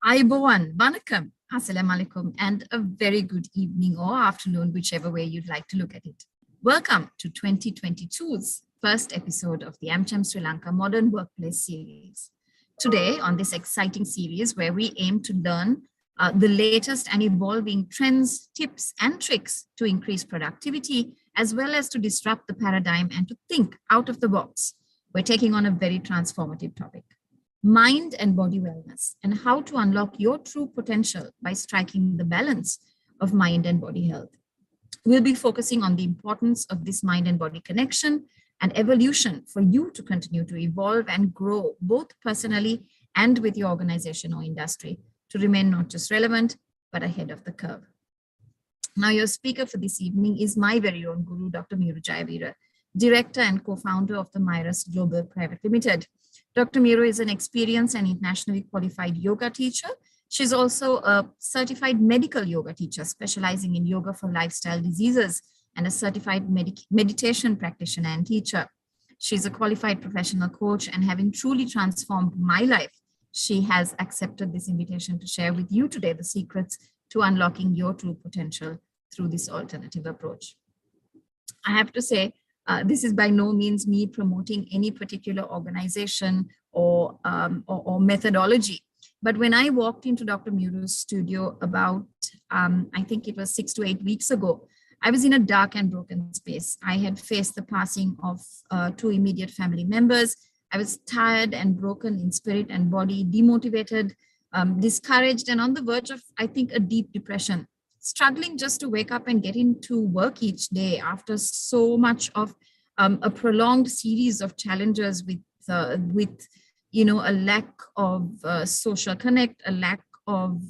Aibowan, Vanakkam, Assalamu alaikum, and a very good evening or afternoon, whichever way you'd like to look at it. Welcome to 2022's first episode of the AmCham Sri Lanka Modern Workplace series. Today, on this exciting series where we aim to learn the latest and evolving trends, tips, and tricks to increase productivity, as well as to disrupt the paradigm and to think out of the box, we're taking on a very transformative topic: mind and body wellness, and how to unlock your true potential by striking the balance of mind and body health. We'll be focusing on the importance of this mind and body connection and evolution for you to continue to evolve and grow both personally and with your organization or industry to remain not just relevant, but ahead of the curve. Now, your speaker for this evening is my very own guru, Dr. Miuru Jayaweera, Director and co-founder of the Miurus Global Private Limited. Dr. Miuru is an experienced and internationally qualified yoga teacher. She's also a certified medical yoga teacher specializing in yoga for lifestyle diseases and a certified meditation practitioner and teacher. She's a qualified professional coach, and having truly transformed my life, she has accepted this invitation to share with you today the secrets to unlocking your true potential through this alternative approach. I have to say, this is by no means me promoting any particular organization or methodology. But when I walked into Dr. Miuru's studio about, I think it was 6 to 8 weeks ago, I was in a dark and broken space. I had faced the passing of 2 immediate family members. I was tired and broken in spirit and body, demotivated, discouraged, and on the verge of, I think, a deep depression, struggling just to wake up and get into work each day after so much of a prolonged series of challenges with a lack of social connect, a lack of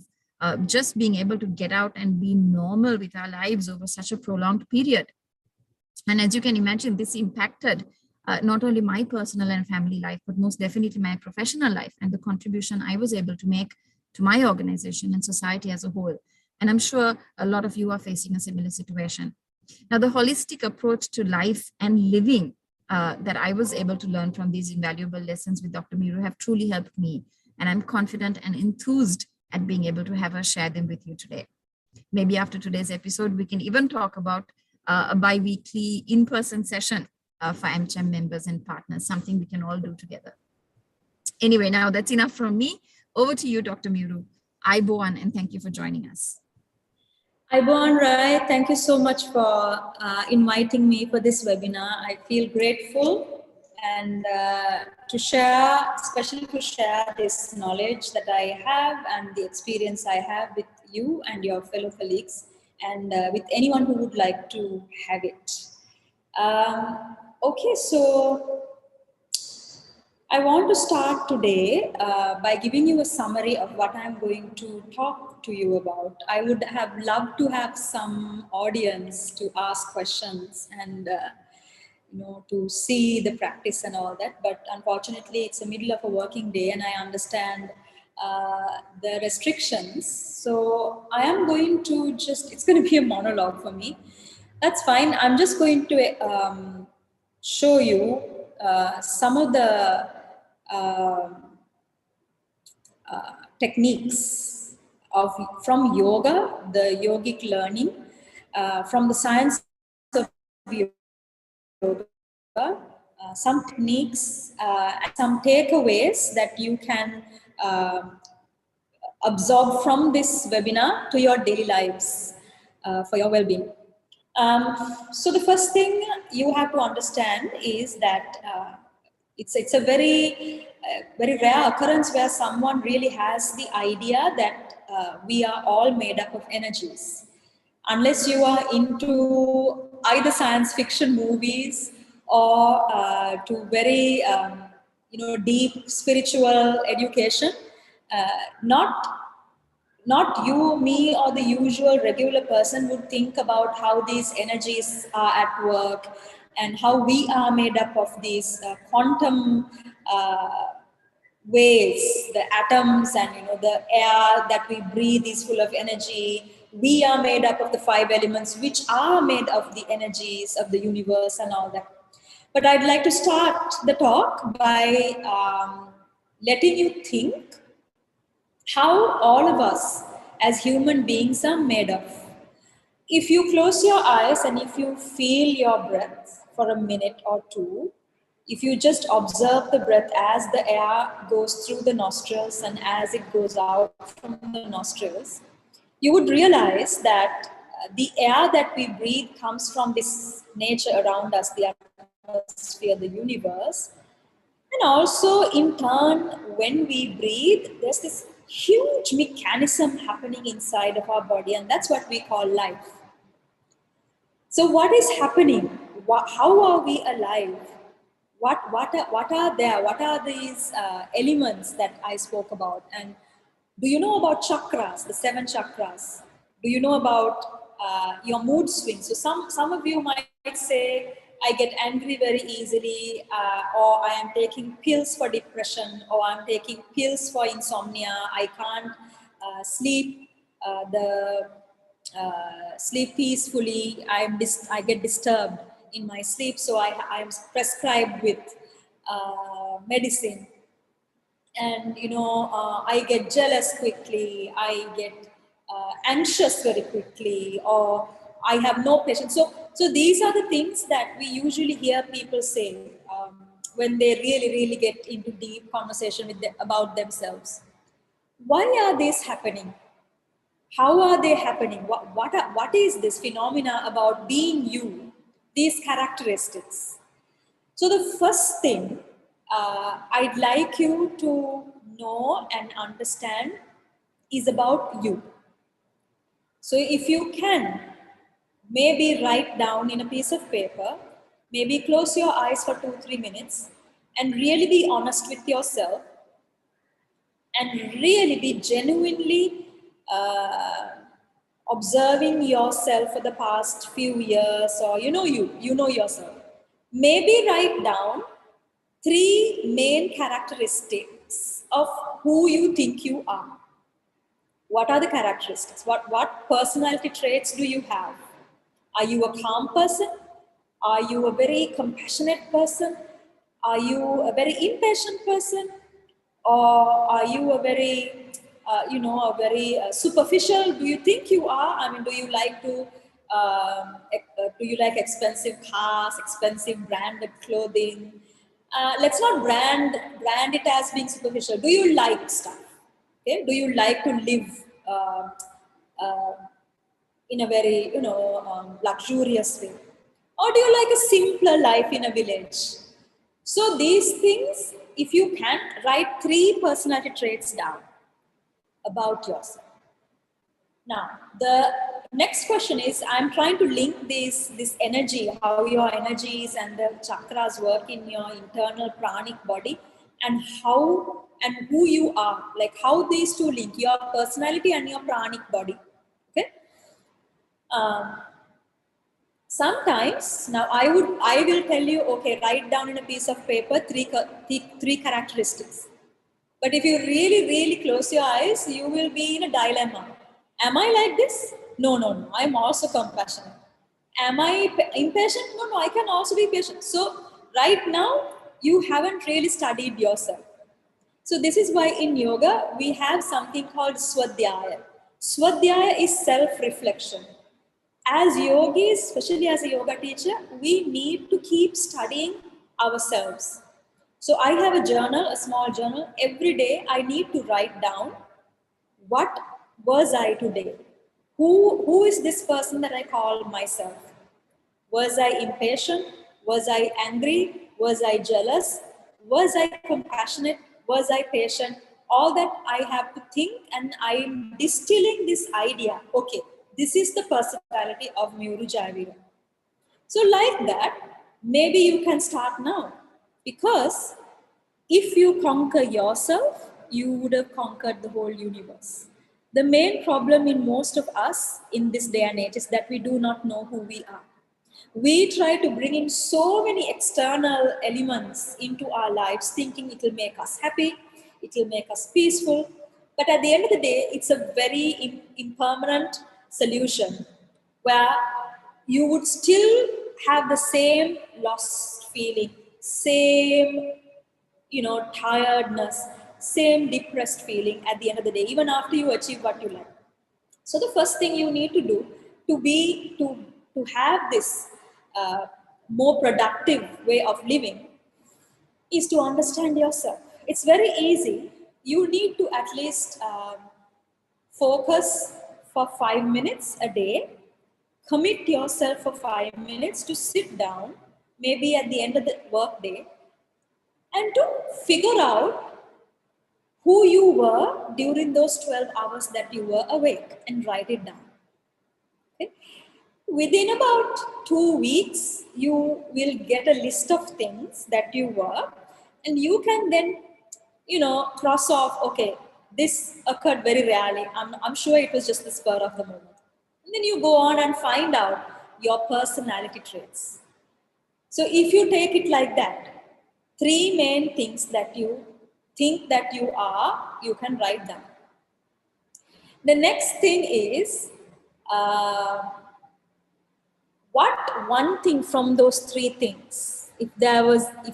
just being able to get out and be normal with our lives over such a prolonged period. And as you can imagine, this impacted not only my personal and family life, but most definitely my professional life and the contribution I was able to make to my organization and society as a whole. And I'm sure a lot of you are facing a similar situation. Now, the holistic approach to life and living that I was able to learn from these invaluable lessons with Dr. Miuru have truly helped me. And I'm confident and enthused at being able to have her share them with you today. Maybe after today's episode, we can even talk about a bi-weekly in-person session for AmCham members and partners, something we can all do together. Anyway, now that's enough from me. Over to you, Dr. Miuru. Aibowan, and thank you for joining us. Aibowan Rai, thank you so much for inviting me for this webinar. I feel grateful and especially to share this knowledge that I have and the experience I have with you and your fellow colleagues and with anyone who would like to have it. Okay, so I want to start today by giving you a summary of what I'm going to talk to you about. I would have loved to have some audience to ask questions and to see the practice and all that, but unfortunately it's the middle of a working day and I understand the restrictions. So I am going to it's going to be a monologue for me. That's fine. I'm just going to show you some of the techniques from yoga, the yogic learning, from the science of yoga, some techniques and some takeaways that you can absorb from this webinar to your daily lives for your well-being. So the first thing you have to understand is that it's a very rare occurrence where someone really has the idea that we are all made up of energies. Unless you are into either science fiction movies or to very deep spiritual education, not you, me, or the usual regular person would think about how these energies are at work and how we are made up of these quantum waves, the atoms and the air that we breathe is full of energy. We are made up of the 5 elements, which are made of the energies of the universe and all that. But I'd like to start the talk by letting you think how all of us as human beings are made of. If you close your eyes and if you feel your breath for a minute or two, if you just observe the breath as the air goes through the nostrils and as it goes out from the nostrils, you would realize that the air that we breathe comes from this nature around us, the atmosphere, the universe. And also, in turn, when we breathe, there's this huge mechanism happening inside of our body, and that's what we call life. So, what is happening? How are we alive? What are there? What are these elements that I spoke about? And do you know about chakras, the 7 chakras? Do you know about your mood swings? So some of you might say, I get angry very easily, or I am taking pills for depression, or I'm taking pills for insomnia. I can't sleep sleep peacefully. I get disturbed in my sleep, so I'm prescribed with medicine. And I get jealous quickly, I get anxious very quickly, or I have no patience. So these are the things that we usually hear people say when they really get into deep conversation about themselves. Why are these happening? How are they happening? What is this phenomena about being you, these characteristics? So the first thing I'd like you to know and understand is about you. So if you can, maybe write down in a piece of paper, maybe close your eyes for 2-3 minutes and really be honest with yourself and really be genuinely uh, observing yourself for the past few years, or you know yourself. Maybe write down 3 main characteristics of who you think you are. What are the characteristics? What personality traits do you have? Are you a calm person? Are you a very compassionate person? Are you a very impatient person? Or are you a very, superficial? Do you think you are? I mean, do you like expensive cars, expensive branded clothing? Let's not brand it as being superficial. Do you like stuff? Okay? Do you like to live uh, in a very luxurious way, or do you like a simpler life in a village? So these things, if you can, write 3 personality traits down about yourself. Now the next question is, I'm trying to link this energy, how your energies and the chakras work in your internal pranic body, and how and who you are, like how these two link, your personality and your pranic body. Okay. um, Sometimes, now I will tell you, okay, write down in a piece of paper three characteristics. But if you really close your eyes, you will be in a dilemma. Am I like this? No. I'm also compassionate. Am I impatient? No. I can also be patient. So right now, you haven't really studied yourself. So this is why in yoga, we have something called swadhyaya. Swadhyaya is self-reflection. As yogis, especially as a yoga teacher, we need to keep studying ourselves. So I have a journal, a small journal. Every day I need to write down, what was I today? Who is this person that I call myself? Was I impatient? Was I angry? Was I jealous? Was I compassionate? Was I patient? All that I have to think, and I'm distilling this idea. Okay, this is the personality of Miuru Jayaweera. So, like that, maybe you can start now. Because if you conquer yourself, you would have conquered the whole universe. The main problem in most of us in this day and age is that we do not know who we are. We try to bring in so many external elements into our lives, thinking it will make us happy, it will make us peaceful. But at the end of the day, it's a very impermanent solution where you would still have the same lost feeling, same tiredness, same depressed feeling at the end of the day, even after you achieve what you like. So the first thing you need to do to have this more productive way of living is to understand yourself. It's very easy. You need to at least focus for 5 minutes a day. Commit yourself for 5 minutes to sit down, maybe at the end of the work day, and to figure out who you were during those 12 hours that you were awake and write it down. Okay? Within about 2 weeks, you will get a list of things that you were, and you can then, cross off, okay, this occurred very rarely. I'm sure it was just the spur of the moment. And then you go on and find out your personality traits. So if you take it like that, 3 main things that you think that you are, you can write down. The next thing is, what one thing from those 3 things, if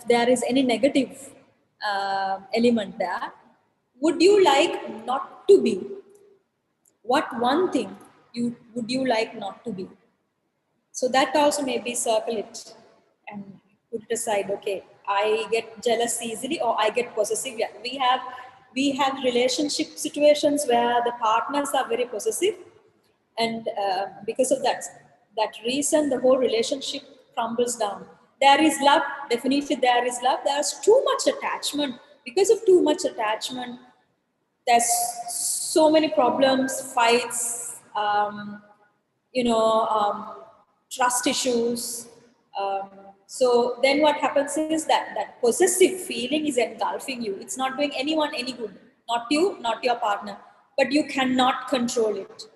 there is any negative element there, would you like not to be? What one thing would you like not to be? So that also maybe circle it and put it aside. Okay, I get jealous easily, or I get possessive. Yeah, we have relationship situations where the partners are very possessive, and because of that reason, the whole relationship crumbles down. There is love, definitely there is love. There's too much attachment. Because of too much attachment, there's so many problems, fights, trust issues. So then what happens is that possessive feeling is engulfing you. It's not doing anyone any good. Not you, not your partner. But you cannot control it.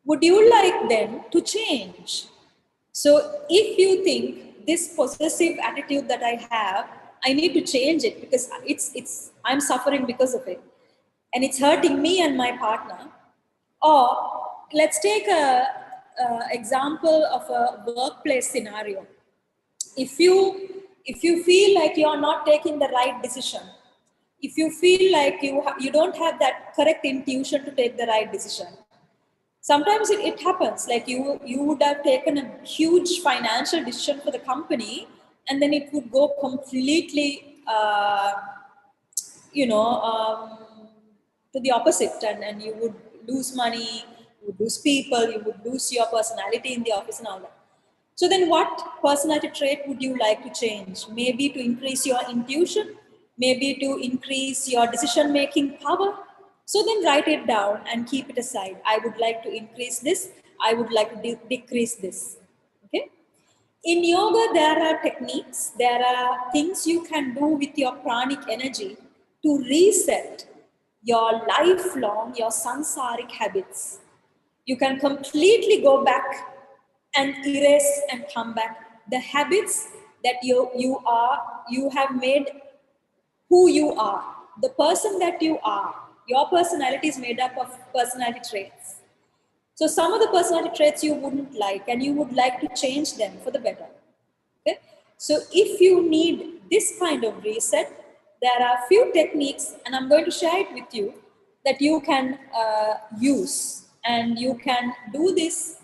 Would you like them to change? So if you think this possessive attitude that I have, I need to change it because I'm suffering because of it, and it's hurting me and my partner. Or let's take a example of a workplace scenario. If you feel like you're not taking the right decision, if you feel like you don't have that correct intuition to take the right decision, sometimes it happens, like you would have taken a huge financial decision for the company, and then it would go completely to the opposite, and you would lose money, you would lose people, you would lose your personality in the office and all that. So then what personality trait would you like to change? Maybe to increase your intuition, maybe to increase your decision making power. So then write it down and keep it aside. I would like to increase this, I would like to decrease this. Okay. In yoga, there are techniques, there are things you can do with your pranic energy to reset your lifelong, your sansaric habits. You can completely go back and erase and come back the habits that you have made who you are, the person that you are. Your personality is made up of personality traits. So some of the personality traits you wouldn't like, and you would like to change them for the better. Okay? So if you need this kind of reset, there are few techniques, and I'm going to share it with you, that you can use, and you can do this,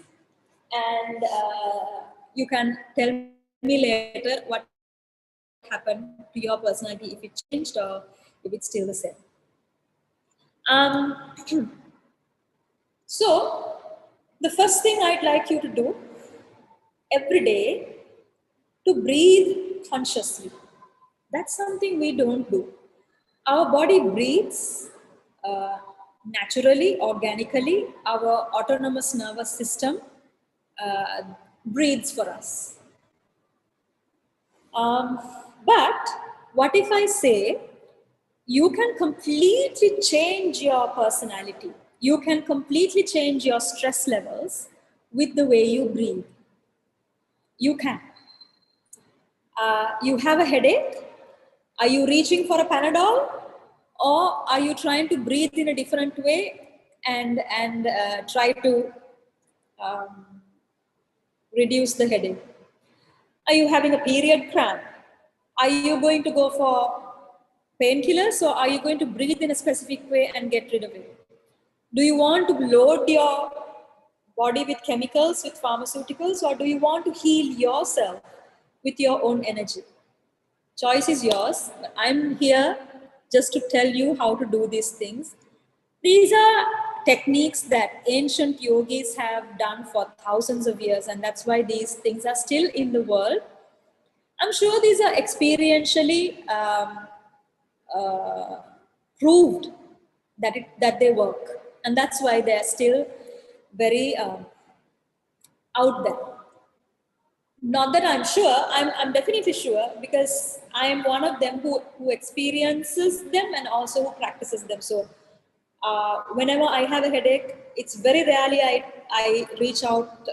and you can tell me later what happened to your personality, if it changed or if it's still the same. So the first thing I'd like you to do every day, to breathe consciously. That's something we don't do. Our body breathes naturally, organically. Our autonomous nervous system breathes for us. But what if I say you can completely change your personality? You can completely change your stress levels with the way you breathe. You can. You have a headache? Are you reaching for a Panadol? Or are you trying to breathe in a different way and try to reduce the headache? Are you having a period cramp? Are you going to go for painkillers, or are you going to breathe in a specific way and get rid of it? Do you want to load your body with chemicals, with pharmaceuticals, or do you want to heal yourself with your own energy? Choice is yours. I'm here just to tell you how to do these things. These are techniques that ancient yogis have done for thousands of years, and that's why these things are still in the world. I'm sure these are experientially proved that they work, and that's why they're still very out there. Not that I'm sure, I'm definitely sure, because I am one of them who experiences them and also who practices them. So whenever I have a headache, it's very rarely I reach out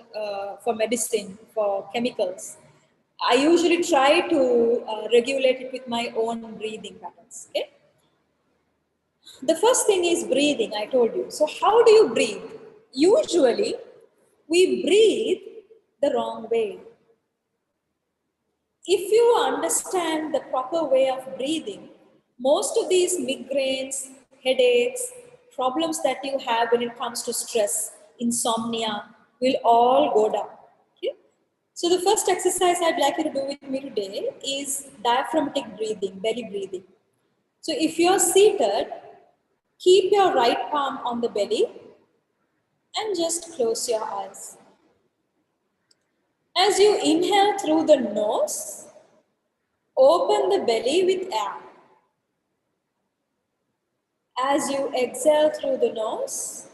for medicine, for chemicals. I usually try to regulate it with my own breathing patterns. Okay? The first thing is breathing, I told you. So how do you breathe? Usually, we breathe the wrong way. If you understand the proper way of breathing, most of these migraines, headaches, problems that you have when it comes to stress, insomnia, will all go down. Okay? So the first exercise I'd like you to do with me today is diaphragmatic breathing, belly breathing. So if you're seated, keep your right palm on the belly and just close your eyes. As you inhale through the nose, open the belly with air. As you exhale through the nose,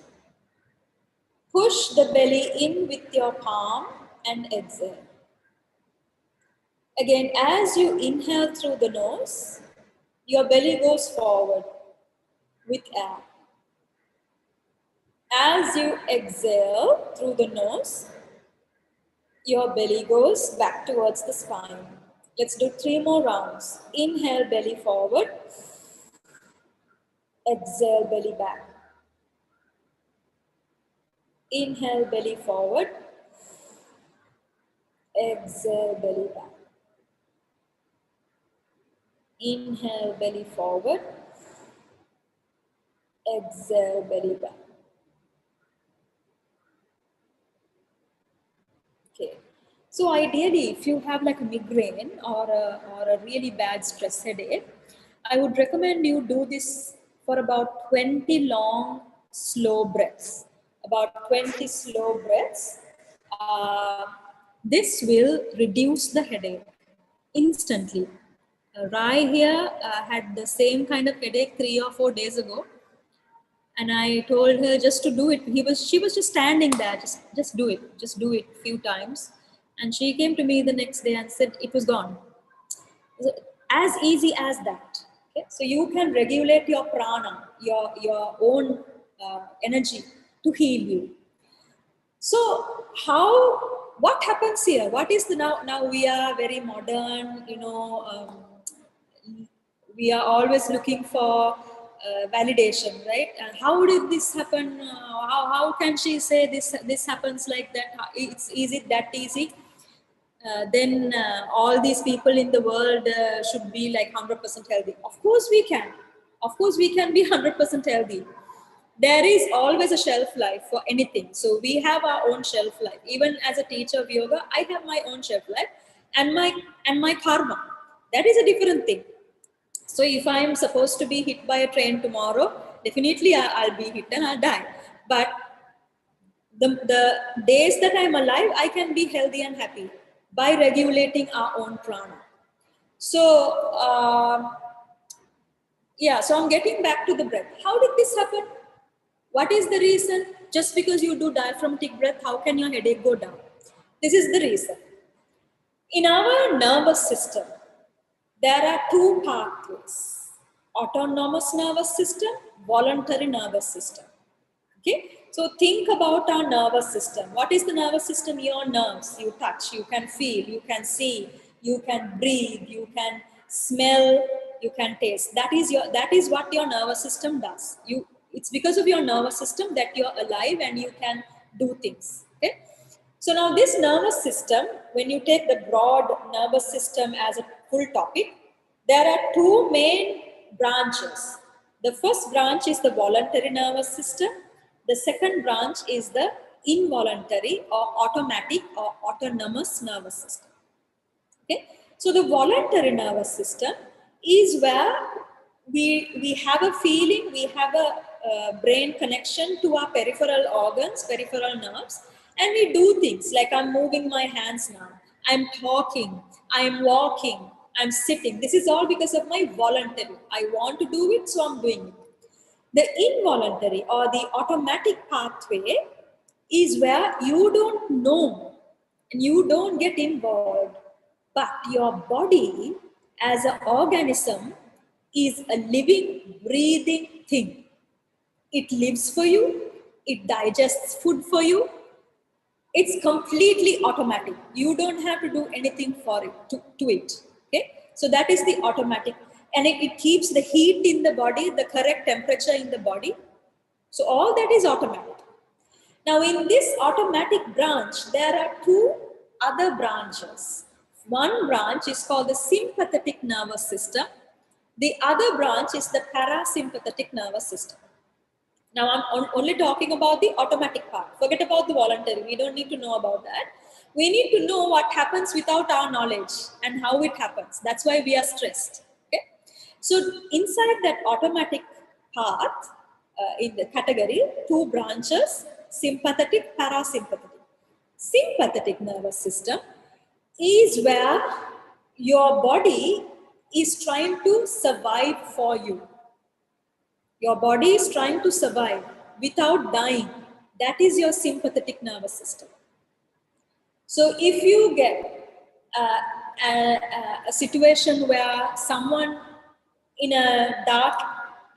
push the belly in with your palm and exhale. Again, as you inhale through the nose, your belly goes forward with air. As you exhale through the nose, your belly goes back towards the spine. Let's do 3 more rounds. Inhale, belly forward. Exhale, belly back. Inhale, belly forward. Exhale, belly back. Inhale, belly forward. Exhale, belly back. Okay. So ideally, if you have like a migraine or a really bad stress headache, I would recommend you do this for about 20 long, slow breaths. About 20 slow breaths. This will reduce the headache instantly. Rai here had the same kind of headache 3 or 4 days ago, and I told her just to do it. She was just standing there, just do it, a few times. And she came to me the next day and said it was gone. So, as easy as that. Okay? So you can regulate your prana, your own energy to heal you. So what happens here? What is the now we are very modern, we are always looking for validation, right? And how did this happen? How can she say this happens like that? It's easy, that easy? Then all these people in the world should be like 100% healthy. Of course we can. Of course we can be 100% healthy. There is always a shelf life for anything. So we have our own shelf life. Even as a teacher of yoga, I have my own shelf life and my karma. That is a different thing. So if I am supposed to be hit by a train tomorrow, definitely I'll be hit and I'll die. But the days that I'm alive, I can be healthy and happy by regulating our own prana. So, so I'm getting back to the breath. How did this happen? What is the reason? Just because you do diaphragmatic breath, how can your headache go down? This is the reason. In our nervous system, there are 2 pathways: autonomous nervous system, voluntary nervous system. Okay, so think about our nervous system. What is the nervous system? Your nerves. You touch, you can feel, you can see, you can breathe, you can smell, you can taste. That is what your nervous system does. It's because of your nervous system that you're alive and you can do things. Okay. So now this nervous system, when you take the broad nervous system as a full topic, there are 2 main branches. The first branch is the voluntary nervous system. The second branch is the involuntary or automatic or autonomous nervous system. Okay, so the voluntary nervous system is where we have a feeling, we have a brain connection to our peripheral organs, peripheral nerves, and we do things like I'm moving my hands now, I'm talking, I'm walking, I'm sitting. This is all because of my voluntary. I want to do it, so I'm doing it. The involuntary or the automatic pathway is where you don't know and you don't get involved, but your body as an organism is a living, breathing thing. It lives for you, it digests food for you. It's completely automatic. You don't have to do anything for it to it. Okay, so that is the automatic, and it keeps the heat in the body, the correct temperature in the body. So all that is automatic. Now in this automatic branch, there are two other branches. One branch is called the sympathetic nervous system. The other branch is the parasympathetic nervous system. Now I'm only talking about the automatic part. Forget about the voluntary. We don't need to know about that. We need to know what happens without our knowledge and how it happens. That's why we are stressed. Okay? So inside that automatic path, in the category, two branches, sympathetic, parasympathetic. Sympathetic nervous system is where your body is trying to survive for you. Your body is trying to survive without dying. That is your sympathetic nervous system. So if you get a situation where someone in a dark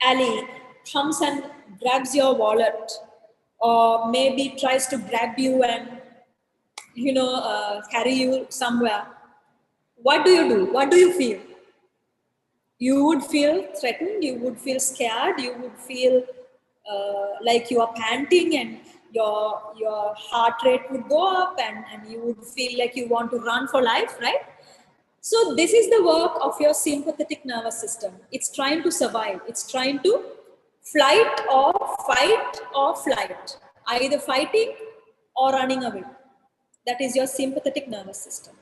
alley comes and grabs your wallet, or maybe tries to grab you and carry you somewhere, what do? What do you feel? You would feel threatened, you would feel scared, you would feel like you are panting, and your heart rate would go up, and you would feel like you want to run for life, right? So this is the work of your sympathetic nervous system. It's trying to survive. It's trying to fight or flight, either fighting or running away. That is your sympathetic nervous system.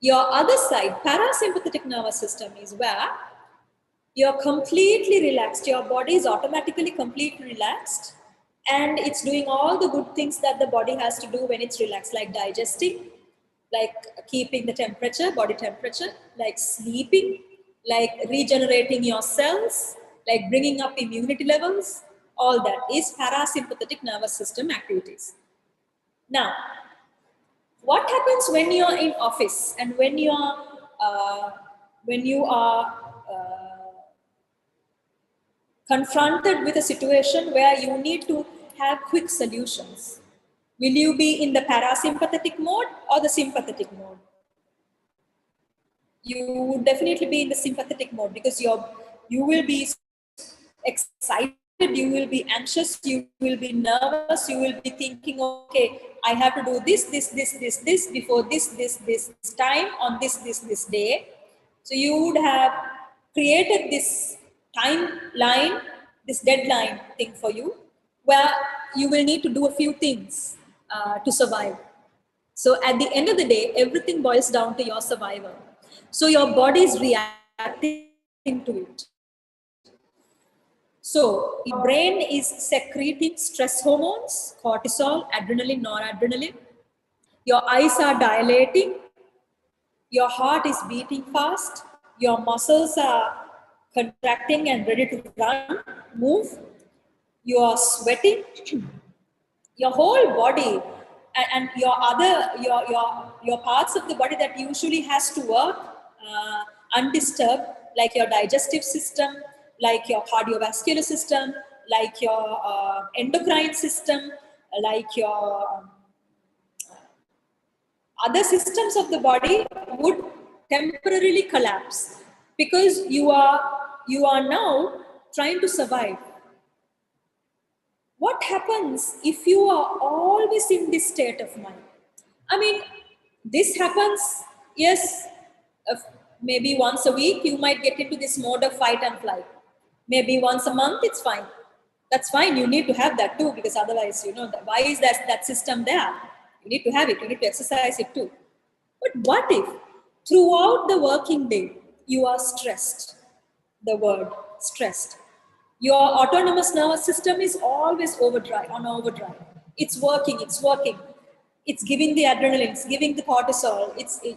Your other side, parasympathetic nervous system, is where you're completely relaxed. Your body is automatically completely relaxed, and it's doing all the good things that the body has to do when it's relaxed, like digesting, like keeping the temperature, body temperature, like sleeping, like regenerating your cells, like bringing up immunity levels. All that is parasympathetic nervous system activities. Now, what happens when you're in office and when you are confronted with a situation where you need to have quick solutions? Will you be in the parasympathetic mode or the sympathetic mode? You would definitely be in the sympathetic mode, because you will be excited, you will be anxious, you will be nervous, you will be thinking, okay, I have to do this before this time on this day. So you would have created this timeline, this deadline thing for you, where you will need to do a few things to survive. So at the end of the day, everything boils down to your survival. So your body is reacting to it. So your brain is secreting stress hormones, cortisol, adrenaline, noradrenaline. Your eyes are dilating. Your heart is beating fast. Your muscles are contracting and ready to run, move. You are sweating. Your whole body and your parts of the body that usually has to work undisturbed, like your digestive system, like your cardiovascular system, like your endocrine system, like your other systems of the body, would temporarily collapse, because you are now trying to survive. What happens if you are always in this state of mind? I mean, this happens, yes, Maybe once a week, you might get into this mode of fight and flight. Maybe once a month, it's fine. That's fine. You need to have that too, because otherwise, why is that system there? You need to have it. You need to exercise it too. But what if throughout the working day, you are stressed? The word stressed. Your autonomous nervous system is always on overdrive. It's working. It's giving the adrenaline, it's giving the cortisol.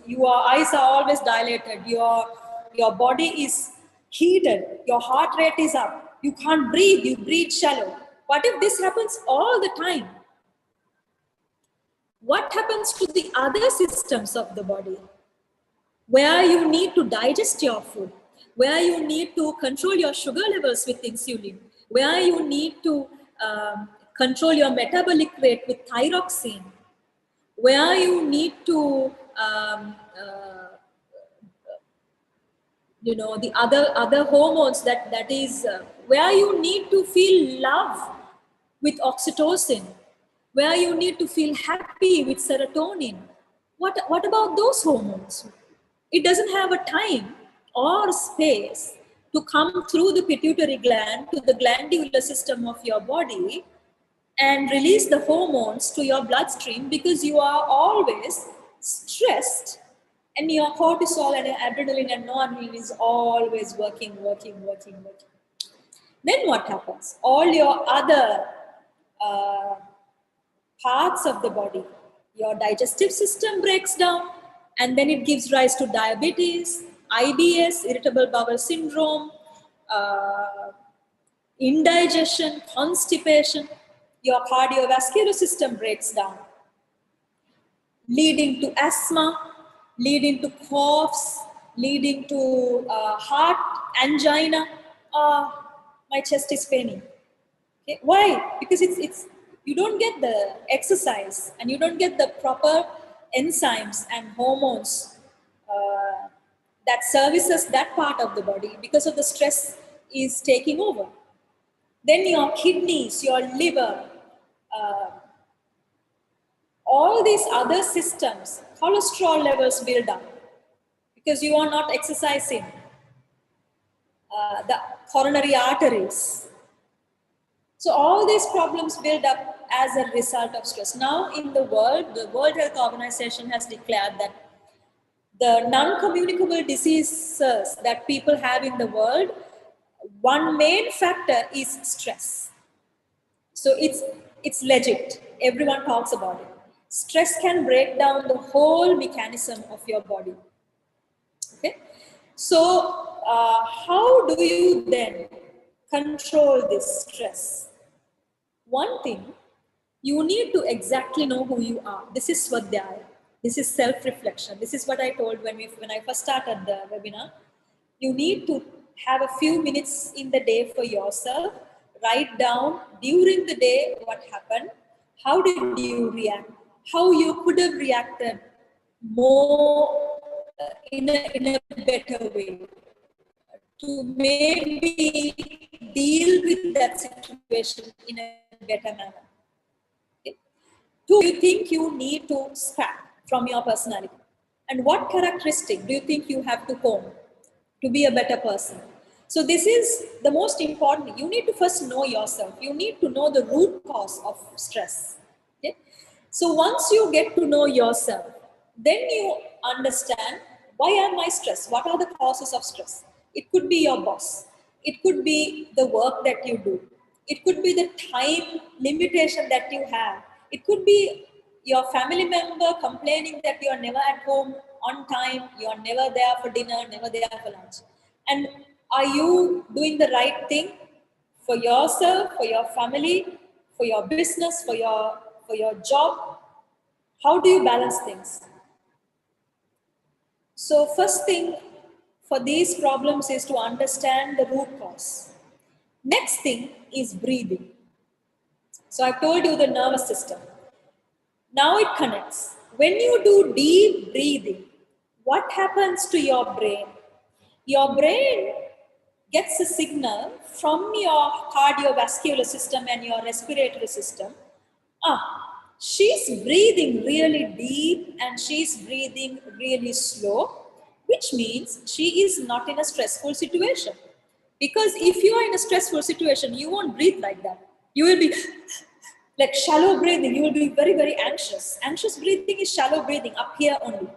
Your eyes are always dilated. Your body is heated. Your heart rate is up. You can't breathe. You breathe shallow. What if this happens all the time? What happens to the other systems of the body? Where you need to digest your food, where you need to control your sugar levels with insulin, where you need to control your metabolic rate with thyroxine, where you need to the other hormones that is where you need to feel love with oxytocin, where you need to feel happy with serotonin. What about those hormones? It doesn't have a time or space to come through the pituitary gland to the glandular system of your body and release the hormones to your bloodstream, because you are always stressed and your cortisol and your adrenaline and noradrenaline is always working. Then what happens? All your other parts of the body, your digestive system breaks down, and then it gives rise to diabetes, IBS, irritable bowel syndrome, indigestion, constipation. Your cardiovascular system breaks down, leading to asthma, leading to coughs, leading to heart angina. My chest is paining. Okay. Why? Because it's you don't get the exercise and you don't get the proper enzymes and hormones that services that part of the body, because of the stress is taking over. Then your kidneys, your liver, all these other systems, cholesterol levels build up because you are not exercising the coronary arteries. So all these problems build up as a result of stress. Now in the World Health Organization has declared that the non-communicable diseases that people have in the world, one main factor is stress. So it's legit. Everyone talks about it. Stress can break down the whole mechanism of your body. Okay. So how do you then control this stress? One thing, you need to exactly know who you are. This is Swadhyaya. This is self-reflection. This is what I told when I first started the webinar. You need to have a few minutes in the day for yourself. Write down during the day what happened. How did you react? How you could have reacted more in a better way, to maybe deal with that situation in a better manner. Okay. Do you think you need to scrap from your personality? And what characteristic do you think you have to hone to be a better person? So this is the most important. You need to first know yourself. You need to know the root cause of stress. Okay? So once you get to know yourself, then you understand, why am I stressed? What are the causes of stress? It could be your boss. It could be the work that you do. It could be the time limitation that you have. It could be your family member complaining that you are never at home on time, you are never there for dinner, never there for lunch. And are you doing the right thing for yourself, for your family, for your business, for your job? How do you balance things? So first thing for these problems is to understand the root cause. Next thing is breathing. So I've told you the nervous system. Now it connects. When you do deep breathing, what happens to your brain? Your brain gets a signal from your cardiovascular system and your respiratory system. She's breathing really deep and she's breathing really slow, which means she is not in a stressful situation. Because if you are in a stressful situation, you won't breathe like that. You will be like shallow breathing. You will be very, very anxious. Anxious breathing is shallow breathing up here only.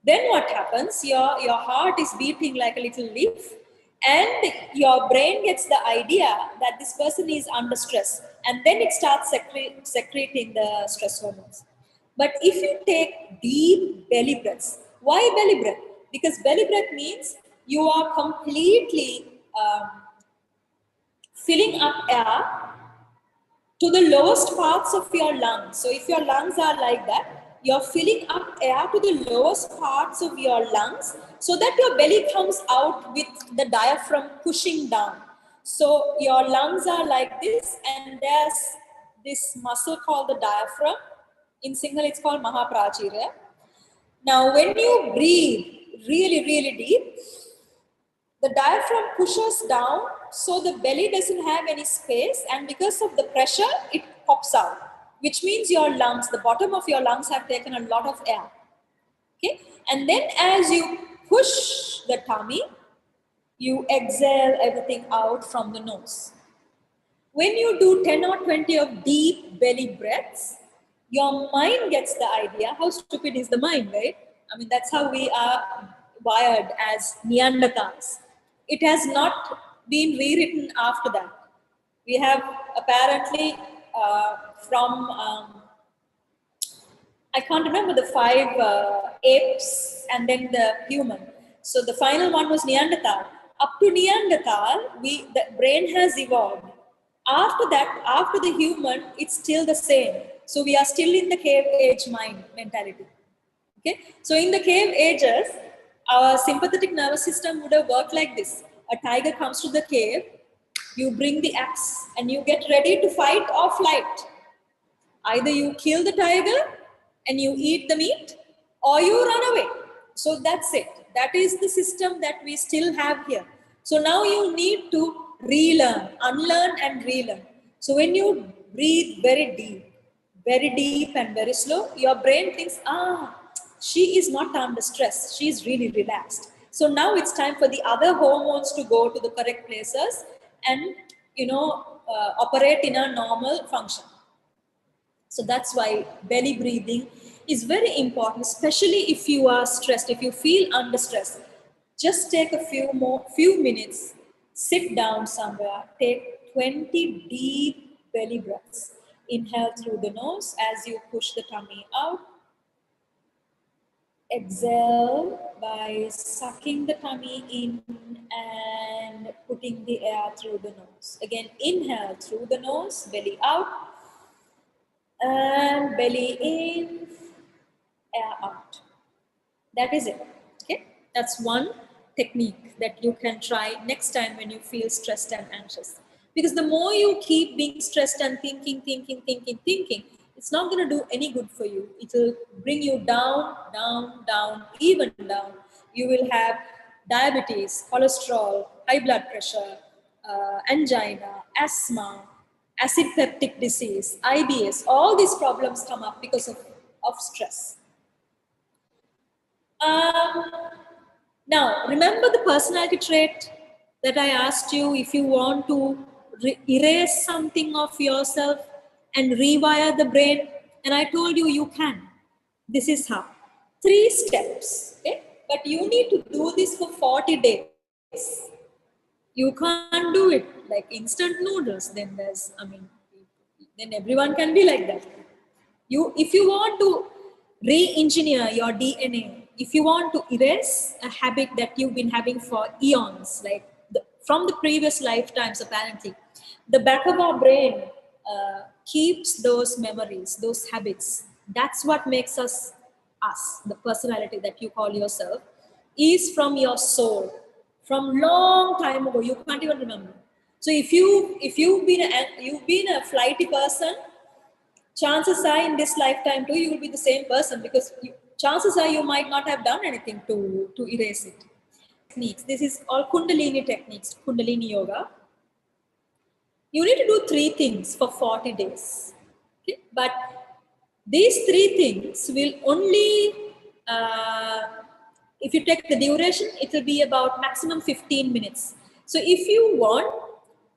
Then what happens? Your heart is beating like a little leaf, and your brain gets the idea that this person is under stress, and then it starts secreting the stress hormones. But if you take deep belly breaths, why belly breath? Because belly breath means you are completely filling up air to the lowest parts of your lungs. So if your lungs are like that, you're filling up air to the lowest parts of your lungs so that your belly comes out with the diaphragm pushing down. So your lungs are like this, and there's this muscle called the diaphragm. In Sinhala, it's called Mahaprachirya. Now, when you breathe really, really deep, the diaphragm pushes down so the belly doesn't have any space, and because of the pressure, it pops out, which means your lungs, the bottom of your lungs have taken a lot of air. Okay, and then as you push the tummy, you exhale everything out from the nose. When you do 10 or 20 of deep belly breaths, your mind gets the idea. How stupid is the mind, right? I mean, that's how we are wired as Neanderthals. It has not been rewritten after that. We have apparently from I can't remember the five apes and then the human. So the final one was Neanderthal. Up to Neanderthal, the brain has evolved. After that, after the human, it's still the same. So we are still in the cave age mind mentality. Okay. So in the cave ages, our sympathetic nervous system would have worked like this. A tiger comes to the cave, you bring the axe, and you get ready to fight or flight. Either you kill the tiger and you eat the meat, or you run away. So that's it. That is the system that we still have here. So now you need to relearn, unlearn and relearn. So when you breathe very deep and very slow, your brain thinks, she is not under stress. She is really relaxed. So now it's time for the other hormones to go to the correct places and, operate in a normal function. So that's why belly breathing is very important, especially if you are stressed, if you feel under stress. Just take a few minutes, sit down somewhere, take 20 deep belly breaths. Inhale through the nose as you push the tummy out. Exhale by sucking the tummy in and putting the air through the nose. Again, inhale through the nose, belly out. And belly in, air out. That is it. Okay, that's one technique that you can try next time when you feel stressed and anxious. Because the more you keep being stressed and thinking, it's not going to do any good for you. It will bring you down, even down. You will have diabetes, cholesterol, high blood pressure, angina, asthma, acid peptic disease, IBS. All these problems come up because of stress. Now, remember the personality trait that I asked you if you want to erase something of yourself and rewire the brain, and I told you you can. This is how. 3 steps, okay? But you need to do this for 40 days. You can't do it like instant noodles. Then then everyone can be like that. If you want to re-engineer your DNA, if you want to erase a habit that you've been having for eons, like from the previous lifetimes, apparently, the back of our brain keeps those memories, those habits. That's what makes us, the personality that you call yourself, is from your soul, from long time ago. You can't even remember. So if you've been a flighty person, chances are in this lifetime too you will be the same person, because chances are you might not have done anything to erase it. Techniques. This is all Kundalini techniques, Kundalini yoga. You need to do 3 things for 40 days. Okay? But these 3 things will only If you take the duration, it will be about maximum 15 minutes. So if you want,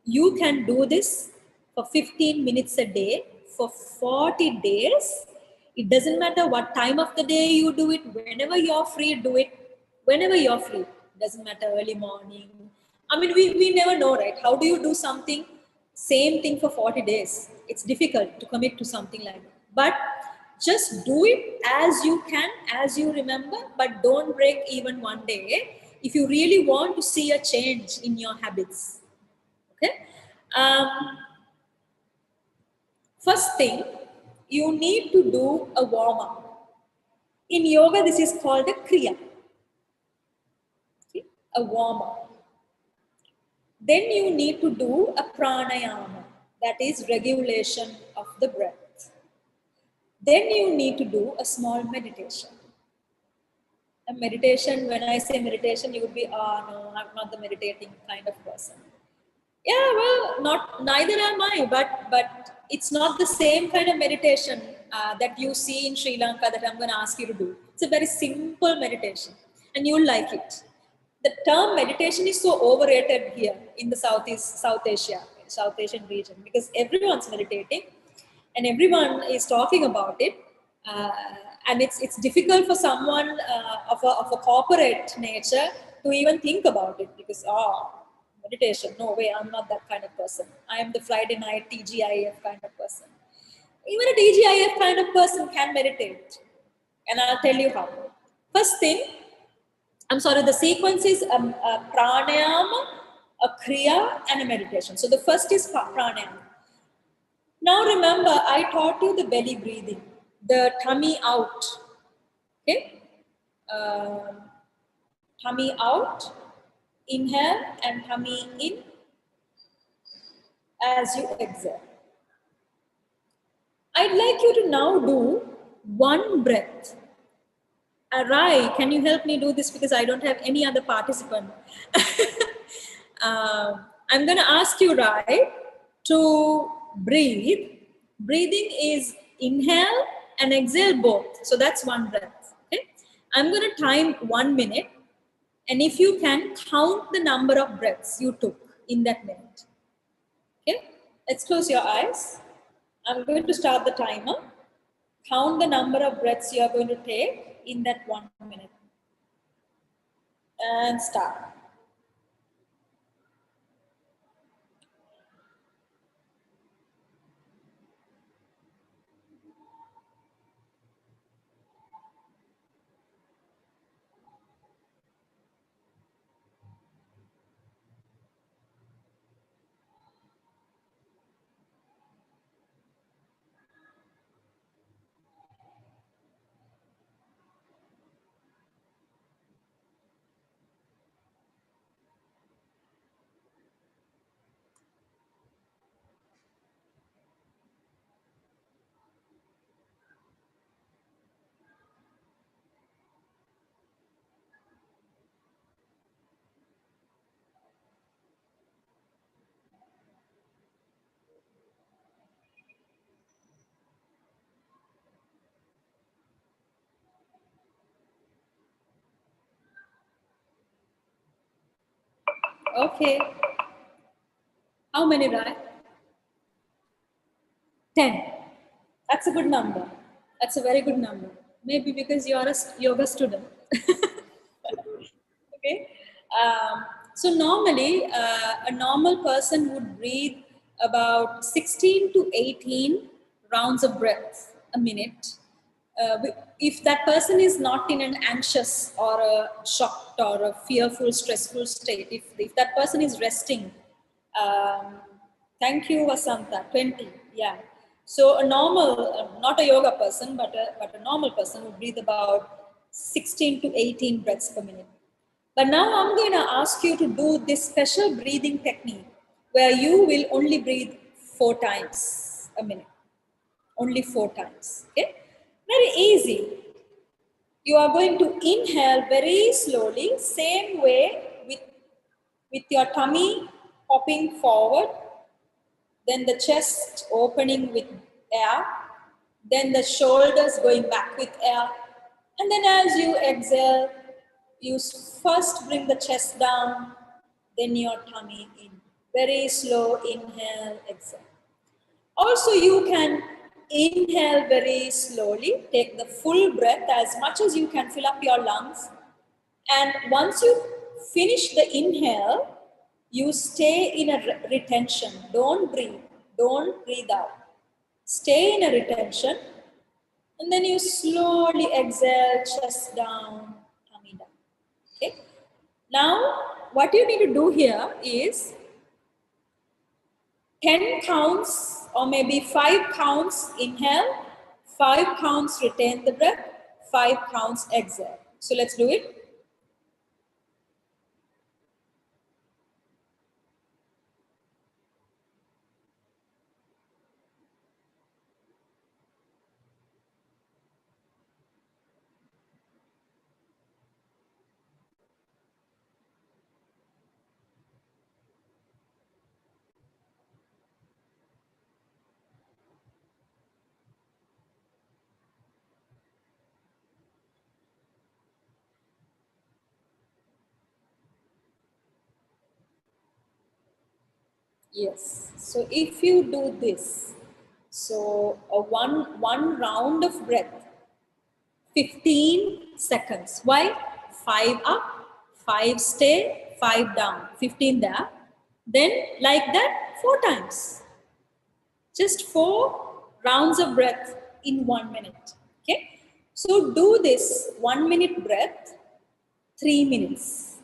you can do this for 15 minutes a day for 40 days. It doesn't matter what time of the day you do it, whenever you're free, do it. Whenever you're free. It doesn't matter early morning. I mean, we never know, right? How do you do something, same thing for 40 days? It's difficult to commit to something like that. But just do it as you can, as you remember, but don't break even one day if you really want to see a change in your habits. Okay. First thing, you need to do a warm up. In yoga, this is called a kriya. Okay? A warm up. Then you need to do a pranayama, that is regulation of the breath. Then you need to do a small meditation. A meditation, when I say meditation, you would be, no, I'm not the meditating kind of person. Yeah, well, neither am I, but it's not the same kind of meditation that you see in Sri Lanka that I'm going to ask you to do. It's a very simple meditation, and you'll like it. The term meditation is so overrated here in the South Asian region, because everyone's meditating and everyone is talking about it. And it's difficult for someone of a corporate nature to even think about it, because meditation, no way, I'm not that kind of person. I am the Friday night TGIF kind of person. Even a TGIF kind of person can meditate, and I'll tell you how. First thing, the sequence is a pranayama, a kriya, and a meditation. So the first is pranayama. Now remember, I taught you the belly breathing, the tummy out. Okay? Tummy out, inhale, and tummy in as you exhale. I'd like you to now do one breath. Rai, can you help me do this, because I don't have any other participant? I'm going to ask you, Rai, to breathe. Breathing is inhale and exhale both. So that's one breath. Okay? I'm going to time 1 minute. And if you can, count the number of breaths you took in that minute. Okay? Let's close your eyes. I'm going to start the timer. Count the number of breaths you are going to take in that 1 minute. And start. Okay. How many, right? 10. That's a good number. That's a very good number. Maybe because you are a yoga student. Okay. So normally, a normal person would breathe about 16 to 18 rounds of breath a minute. If that person is not in an anxious or a shocked or a fearful, stressful state, if that person is resting, thank you, Vasanta, 20, yeah. So a normal, not a yoga person, but a normal person would breathe about 16 to 18 breaths per minute. But now I'm going to ask you to do this special breathing technique where you will only breathe 4 times a minute. Only 4 times. Okay? Very easy. You are going to inhale very slowly, same way with your tummy popping forward, then the chest opening with air, then the shoulders going back with air, and then as you exhale, You first bring the chest down, then your tummy in. Very slow, inhale, exhale. Also, you can inhale very slowly, take the full breath as much as you can, fill up your lungs. And once you finish the inhale, you stay in a retention. Don't breathe out. Stay in a retention, and then you slowly exhale, chest down, tummy down. Okay. Now, what you need to do here is 10 counts or maybe 5 counts inhale, 5 counts retain the breath, 5 counts exhale. So let's do it. Yes. So if you do this, so a one round of breath, 15 seconds. Why? 5 up, 5 stay, 5 down, 15 there. Then like that 4 times. Just 4 rounds of breath in 1 minute. Okay. So do this 1 minute breath, 3 minutes.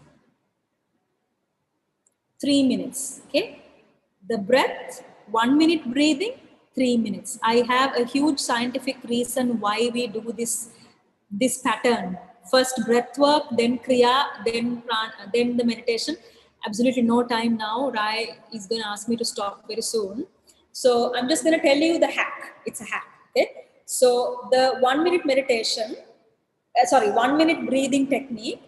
3 minutes. Okay. The breath, 1 minute breathing, 3 minutes. I have a huge scientific reason why we do this pattern. First breath work, then kriya, then the meditation. Absolutely no time now. Rai is going to ask me to stop very soon. So I'm just going to tell you the hack. It's a hack. Okay. So the 1 minute meditation, 1 minute breathing technique,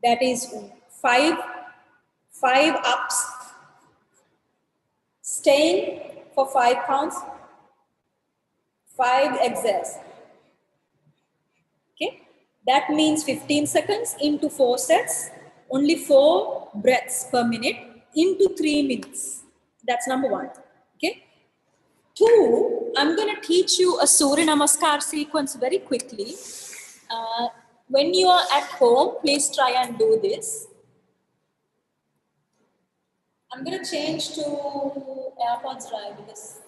that is five ups, staying for 5 counts, 5 exhales. Okay, that means 15 seconds into 4 sets, only 4 breaths per minute into 3 minutes. That's number 1. Okay. 2, I'm going to teach you a Surya Namaskar sequence very quickly. When you are at home, please try and do this. I'm going to change to AirPods Drive because.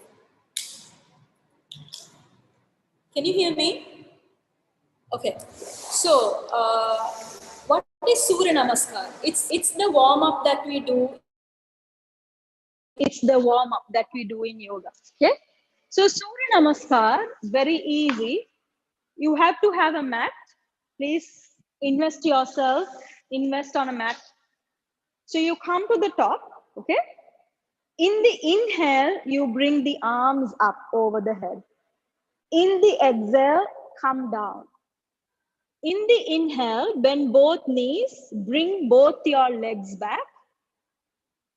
Can you hear me? Okay. So, what is Surya Namaskar? It's the warm up that we do. It's the warm up that we do in yoga. Okay. So Surya Namaskar, very easy. You have to have a mat. Please invest yourself. Invest on a mat. So you come to the top. Okay. In the inhale, you bring the arms up over the head. In the exhale, come down. In the inhale, bend both knees, bring both your legs back.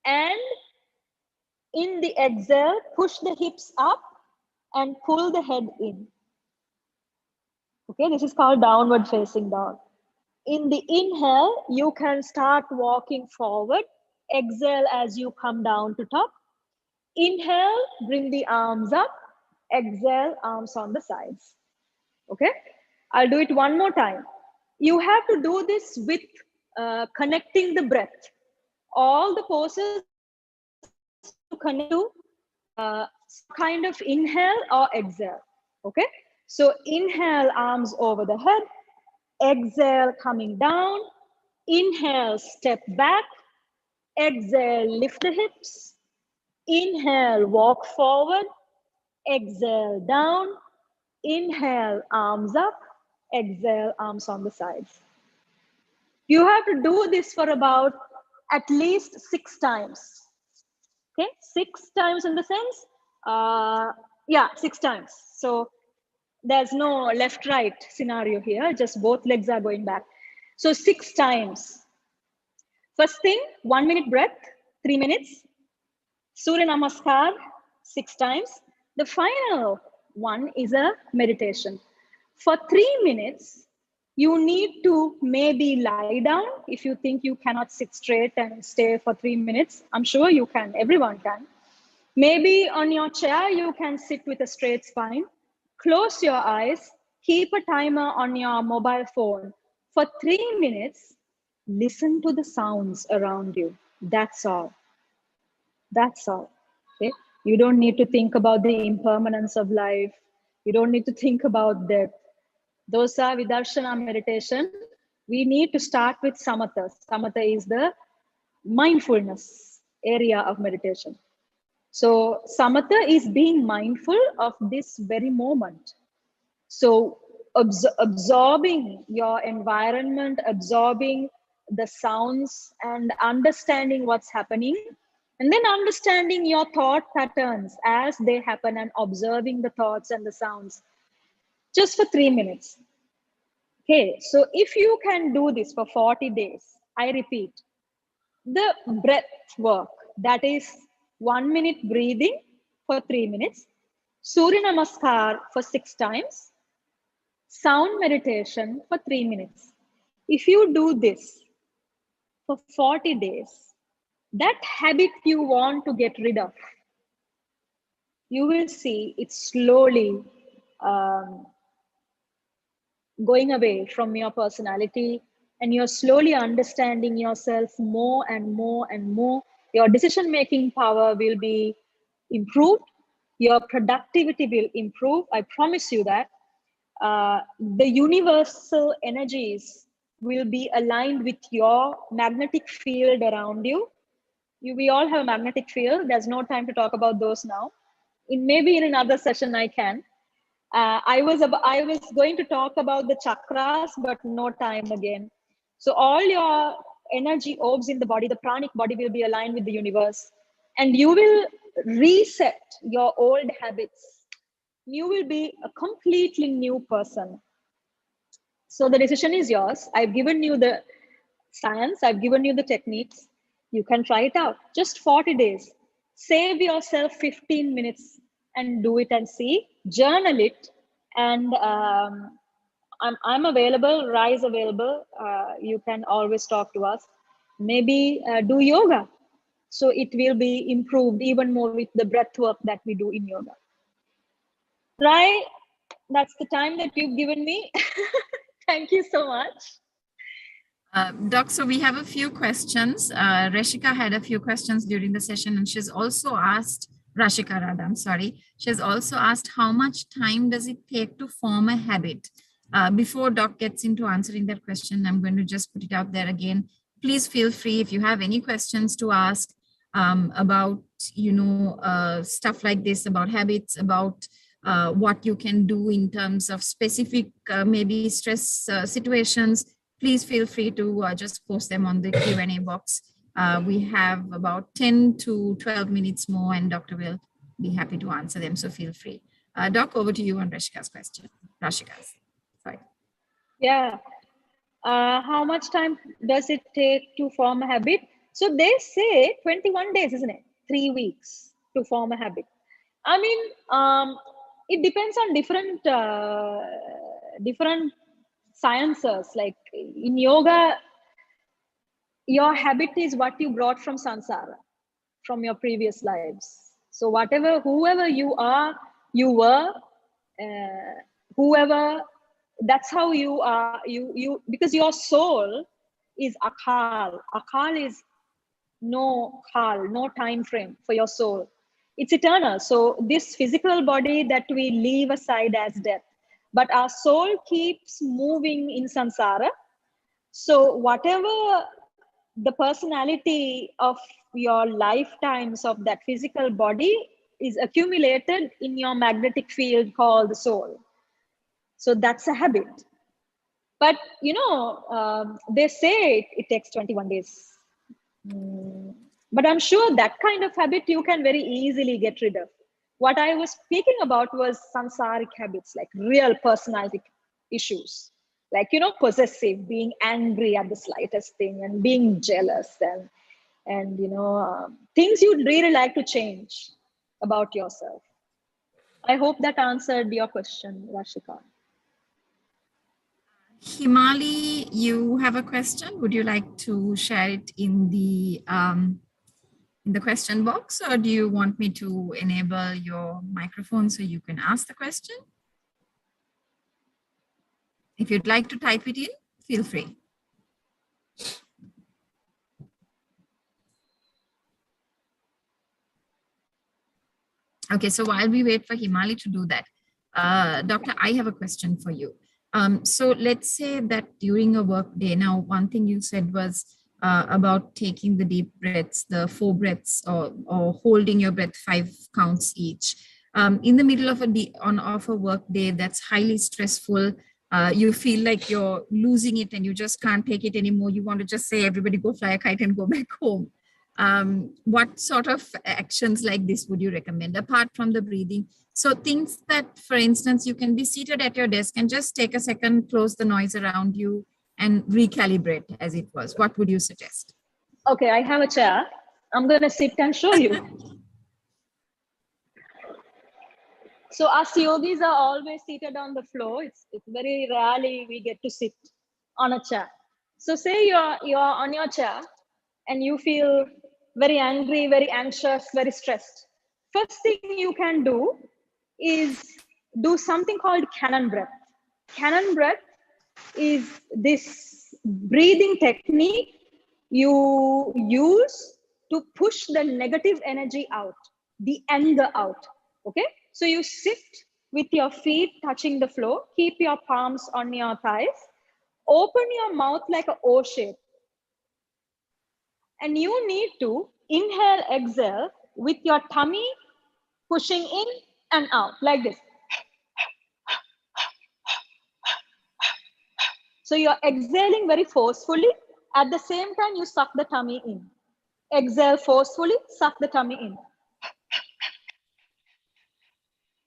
And in the exhale, push the hips up and pull the head in. Okay, this is called downward facing dog. In the inhale, you can start walking forward. Exhale as you come down to top. Inhale, bring the arms up. Exhale, arms on the sides. Okay, I'll do it one more time. You have to do this with connecting the breath. All the poses to connect to some kind of inhale or exhale. Okay, so inhale, arms over the head. Exhale, coming down. Inhale, step back. Exhale, lift the hips. Inhale, walk forward. Exhale, down. Inhale, arms up. Exhale, arms on the sides. You have to do this for about at least 6 times. Okay, 6 times in the sense, 6 times. So there's no left right scenario here, just both legs are going back. So 6 times. First thing, 1 minute breath, 3 minutes. Surya Namaskar, 6 times. The final one is a meditation. For 3 minutes, You need to maybe lie down if you think you cannot sit straight and stay for 3 minutes. I'm sure you can, everyone can. Maybe on your chair, you can sit with a straight spine. Close your eyes, keep a timer on your mobile phone. For 3 minutes, listen to the sounds around you. That's all. That's all. Okay. You don't need to think about the impermanence of life. You don't need to think about death. Those are Vidarshana meditation. We need to start with Samatha. Samatha is the mindfulness area of meditation. So Samatha is being mindful of this very moment. So absorbing your environment, absorbing the sounds and understanding what's happening, and then understanding your thought patterns as they happen and observing the thoughts and the sounds just for 3 minutes. Okay, so if you can do this for 40 days, I repeat, the breath work, that is 1 minute breathing for 3 minutes, Surya Namaskar for 6 times, sound meditation for 3 minutes. If you do this for 40 days, that habit you want to get rid of, you will see it slowly um, going away from your personality, and you're slowly understanding yourself more and more and more. Your decision making power will be improved, your productivity will improve, I promise you that. The universal energies will be aligned with your magnetic field around you. We all have a magnetic field. There's no time to talk about those now. Maybe in another session I can. I was going to talk about the chakras, but no time again. So all your energy orbs in the body, the pranic body will be aligned with the universe, and you will reset your old habits. You will be a completely new person. So the decision is yours. I've given you the science, I've given you the techniques. You can try it out. Just 40 days. Save yourself 15 minutes and do it and see. Journal it. And I'm available, Rise available. You can always talk to us. Maybe do yoga. So it will be improved even more with the breath work that we do in yoga. Right? That's the time that you've given me. Thank you so much. Doc, so we have a few questions. Rashika had a few questions during the session, and she's also asked, Rashika Radha, I'm sorry. She has also asked how much time does it take to form a habit? Before Doc gets into answering that question, I'm going to just put it out there again. Please feel free if you have any questions to ask about, stuff like this, about habits, about what you can do in terms of specific, maybe stress situations. Please feel free to just post them on the Q&A box. We have about 10 to 12 minutes more, and Dr. will be happy to answer them, so feel free. Doc, over to you on Rashika's question. Rashika's, sorry. Yeah. How much time does it take to form a habit? So they say 21 days, isn't it? 3 weeks to form a habit. I mean, it depends on different sciences. Like in yoga, your habit is what you brought from samsara, from your previous lives. So whoever you are, you were, whoever, that's how you are, because your soul is akal. Akal is no kal, no time frame for your soul. It's eternal. So this physical body that we leave aside as death, but our soul keeps moving in samsara. So whatever the personality of your lifetimes of that physical body is accumulated in your magnetic field called the soul. So that's a habit. But they say it takes 21 days. But I'm sure that kind of habit you can very easily get rid of. What I was speaking about was samsaric habits, like real personality issues, like, possessive, being angry at the slightest thing, and being jealous, and things you'd really like to change about yourself. I hope that answered your question, Rashika. Himali, you have a question. Would you like to share it in the question box, or do you want me to enable your microphone so you can ask the question? If you'd like to type it in, feel free. Okay, so while we wait for Himali to do that, Doctor, I have a question for you. So let's say that during a work day, now one thing you said was about taking the deep breaths, the 4 breaths, or holding your breath 5 counts each. In the middle of a work day that's highly stressful, you feel like you're losing it and you just can't take it anymore. You want to just say, everybody go fly a kite and go back home. What sort of actions like this would you recommend apart from the breathing? So things that, for instance, you can be seated at your desk and just take a second, close the noise around you and recalibrate as it was. What would you suggest? Okay, I have a chair. I'm going to sit and show you. So us yogis are always seated on the floor. It's very rarely we get to sit on a chair. So say you're on your chair and you feel very angry, very anxious, very stressed. First thing you can do is do something called cannon breath. Cannon breath is this breathing technique you use to push the negative energy out, the anger out. Okay, so you sit with your feet touching the floor, keep your palms on your thighs, open your mouth like an O shape, and you need to inhale, exhale with your tummy pushing in and out like this. So you're exhaling very forcefully. At the same time, you suck the tummy in. Exhale forcefully, suck the tummy in.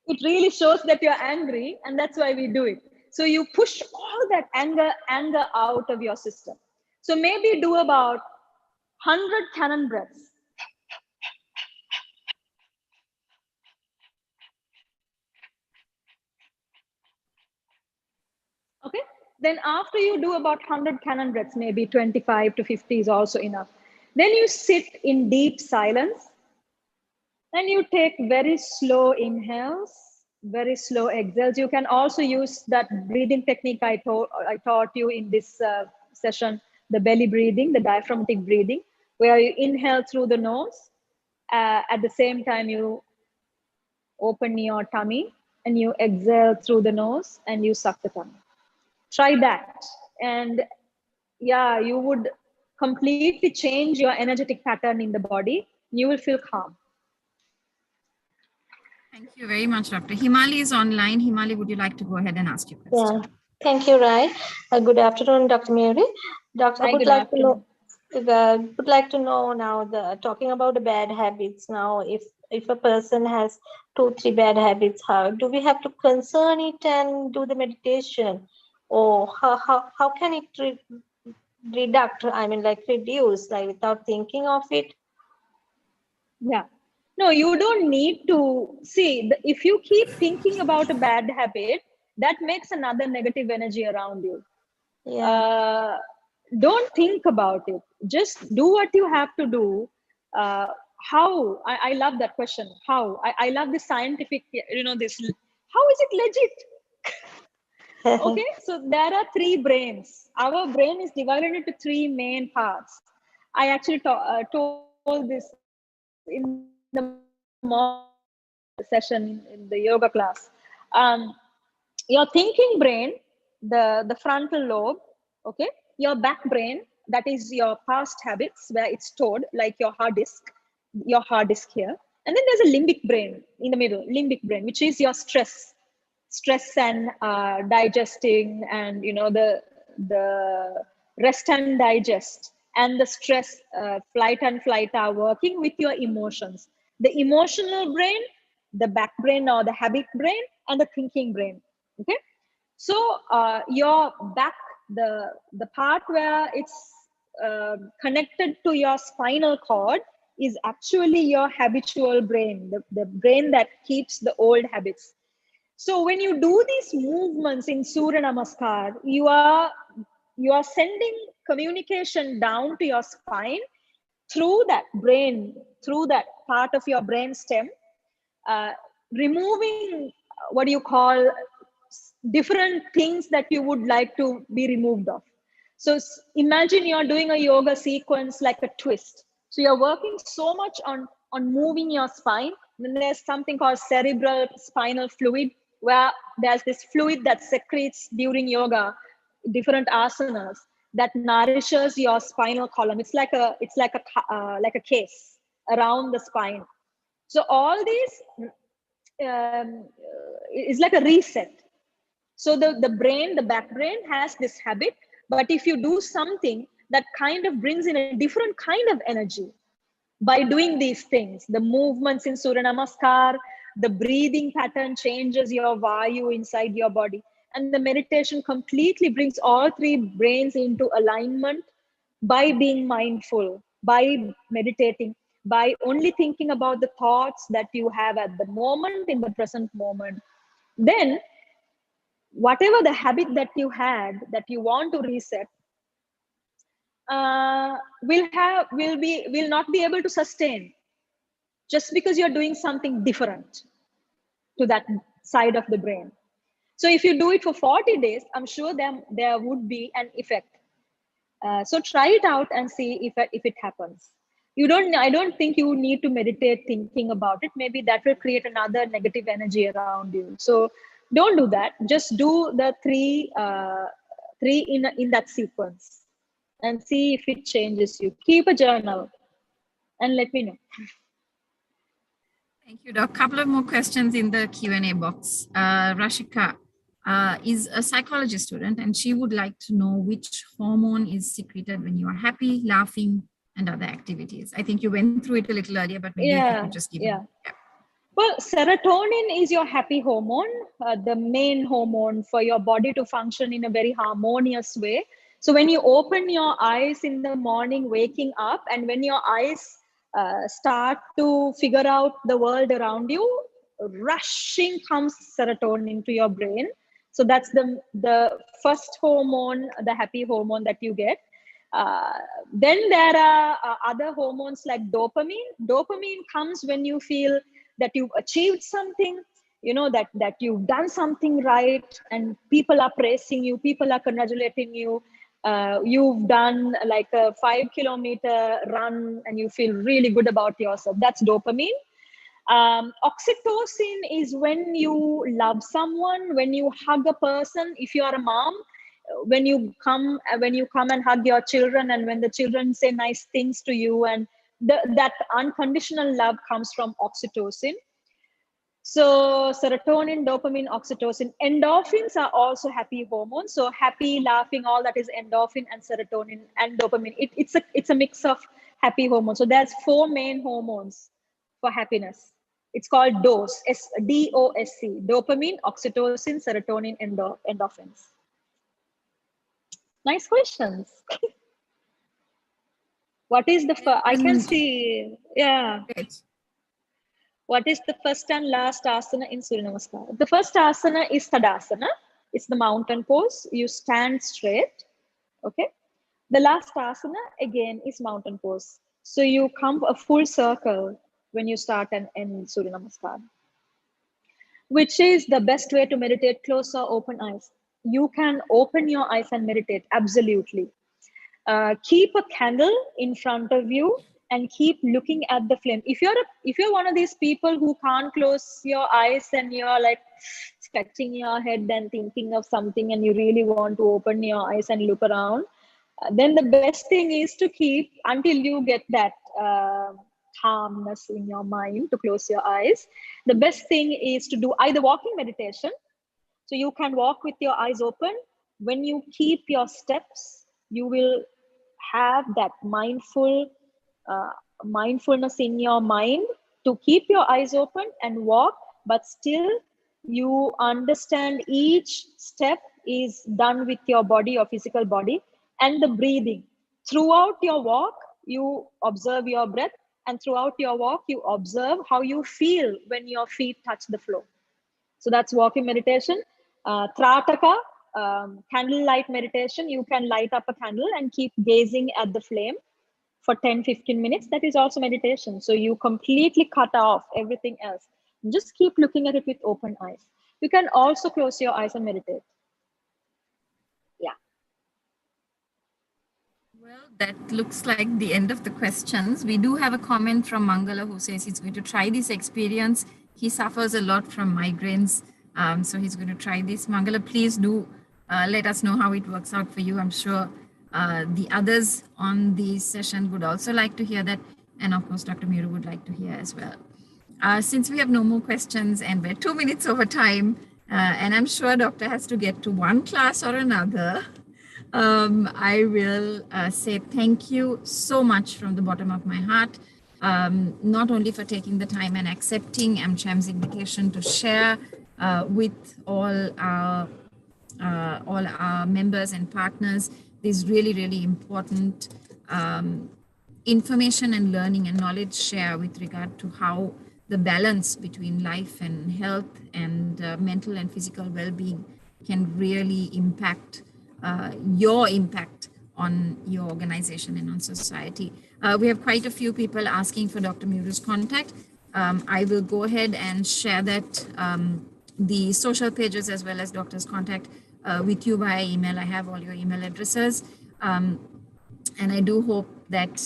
It really shows that you're angry, and that's why we do it. So you push all that anger out of your system. So maybe do about 100 cannon breaths. Okay, then after you do about 100 cannon breaths, maybe 25 to 50 is also enough. Then you sit in deep silence. Then you take very slow inhales, very slow exhales. You can also use that breathing technique I taught you in this session, the belly breathing, the diaphragmatic breathing, where you inhale through the nose. At the same time, you open your tummy and you exhale through the nose and you suck the tummy. Try that. And yeah, you would completely change your energetic pattern in the body. You will feel calm. Thank you very much, Dr. Himali is online. Himali, would you like to go ahead and ask your question? Yeah, thank you, Rai. Good afternoon, Dr. Mary. Doctor, I would like to know. Would like to know now, talking about the bad habits now. If a person has 2-3 bad habits, how do we have to concern it and do the meditation, or how can it reduct? I mean, like reduce, like without thinking of it. Yeah. No, you don't need to see. If you keep thinking about a bad habit, that makes another negative energy around you. Yeah. Don't think about it. Just do what you have to do. How? I love that question. How? I love the scientific, this. How is it legit? Okay, so there are 3 brains. Our brain is divided into 3 main parts. I actually told this in the session in the yoga class. Your thinking brain, the frontal lobe, okay, your back brain, that is your past habits where it's stored, like your hard disk here. And then there's a limbic brain in the middle, limbic brain, which is your stress and digesting, and the rest and digest, and the stress, flight and flight are working with your emotions. The emotional brain, the back brain or the habit brain, and the thinking brain. Okay, so your back, the part where it's connected to your spinal cord, is actually your habitual brain, the brain that keeps the old habits. So when you do these movements in Surya Namaskar, you are sending communication down to your spine through that brain, through that part of your brain stem, removing what you call different things that you would like to be removed of. So imagine you're doing a yoga sequence like a twist. So you're working so much on moving your spine. Then there's something called cerebral spinal fluid, where there's this fluid that secretes during yoga, different asanas, that nourishes your spinal column. It's like a case around the spine. So all these is like a reset. So the back brain has this habit, but if you do something that kind of brings in a different kind of energy by doing these things, the movements in Surya Namaskar, the breathing pattern changes your vayu inside your body, and the meditation completely brings all three brains into alignment by being mindful, by meditating, by only thinking about the thoughts that you have at the moment, in the present moment. Then whatever the habit that you had that you want to reset will not be able to sustain, just because you're doing something different to that side of the brain. So if you do it for 40 days, I'm sure there would be an effect. So try it out and see if it happens. I don't think you need to meditate thinking about it. Maybe that will create another negative energy around you. So don't do that. Just do the three in that sequence and see if it changes you. Keep a journal and let me know. Thank you, Doc. A couple of more questions in the Q&A box. Rashika is a psychology student, and she would like to know which hormone is secreted when you are happy, laughing, and other activities. I think you went through it a little earlier, but maybe if you could just give me. Well, serotonin is your happy hormone, the main hormone for your body to function in a very harmonious way. So when you open your eyes in the morning, waking up, and when your eyes start to figure out the world around you, rushing comes serotonin to your brain. So that's the first hormone, the happy hormone that you get. Then there are other hormones like dopamine. Dopamine comes when you feel that you've achieved something, that you've done something right, and people are praising you, people are congratulating you. You've done like a 5-kilometer run and you feel really good about yourself. That's dopamine. Oxytocin is when you love someone, when you hug a person. If you are a mom, when you come and hug your children, and when the children say nice things to you, and that unconditional love comes from oxytocin. So serotonin, dopamine, oxytocin. Endorphins are also happy hormones. So happy, laughing, all that is endorphin and serotonin and dopamine. It's a mix of happy hormones. So there's 4 main hormones for happiness. It's called DOSC, D-O-S-C, dopamine, oxytocin, serotonin, endorphins. Nice questions. What is the I can see, What is the first and last asana in Surya Namaskar? The first asana is Tadasana. It's the mountain pose. You stand straight. Okay. The last asana again is mountain pose. So you come a full circle when you start and end Surya Namaskar. Which is the best way to meditate? Close or open eyes. You can open your eyes and meditate, absolutely. Keep a candle in front of you and keep looking at the flame. If you're one of these people who can't close your eyes and you're like scratching your head and thinking of something, and you really want to open your eyes and look around, then the best thing is to keep until you get that calmness in your mind to close your eyes. The best thing is to do either walking meditation. So you can walk with your eyes open. When you keep your steps, you will have that mindfulness in your mind to keep your eyes open and walk, but still you understand each step is done with your body, your physical body, and the breathing. Throughout your walk, you observe your breath, and throughout your walk, you observe how you feel when your feet touch the floor. So that's walking meditation. Trataka, candlelight meditation. You can light up a candle and keep gazing at the flame for 10-15 minutes. That is also meditation. So you completely cut off everything else. Just keep looking at it with open eyes. You can also close your eyes and meditate. Yeah. Well, that looks like the end of the questions. We do have a comment from Mangala who says he's going to try this experience. He suffers a lot from migraines, so he's going to try this. Mangala, please do let us know how it works out for you. I'm sure the others on the session would also like to hear that. And of course, Dr. Miuru would like to hear as well. Since we have no more questions and we're 2 minutes over time, and I'm sure doctor has to get to one class or another, I will say thank you so much from the bottom of my heart, not only for taking the time and accepting AmCham's invitation to share with all our members and partners these really, really important information and learning and knowledge share with regard to how the balance between life and health and mental and physical well-being can really impact your impact on your organization and on society. We have quite a few people asking for Dr. Miuru's contact. I will go ahead and share that, the social pages as well as doctor's contact with you via email. I have all your email addresses. And I do hope that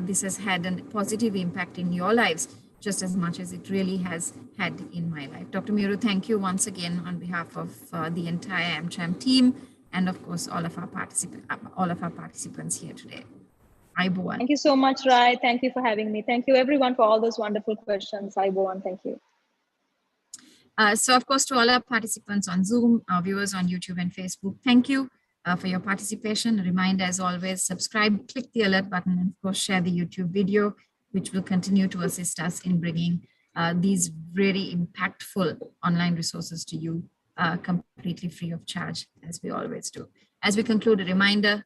this has had a positive impact in your lives just as much as it really has had in my life. Dr. Miuru, thank you once again on behalf of the entire AmCham team and of course all of our participants here today. Aibowan. Thank you so much, Rai. Thank you for having me. Thank you everyone for all those wonderful questions. Aibowan, thank you. So of course, to all our participants on Zoom, our viewers on YouTube and Facebook, thank you for your participation. A reminder, as always, subscribe, click the alert button, and of course, share the YouTube video, which will continue to assist us in bringing these very impactful online resources to you completely free of charge, as we always do. As we conclude, a reminder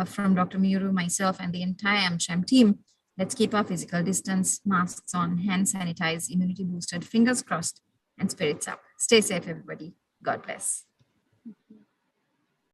from Dr. Miuru, myself, and the entire AmCham team, let's keep our physical distance, masks on, hand sanitized, immunity boosted, fingers crossed, and spirits up. Stay safe, everybody. God bless.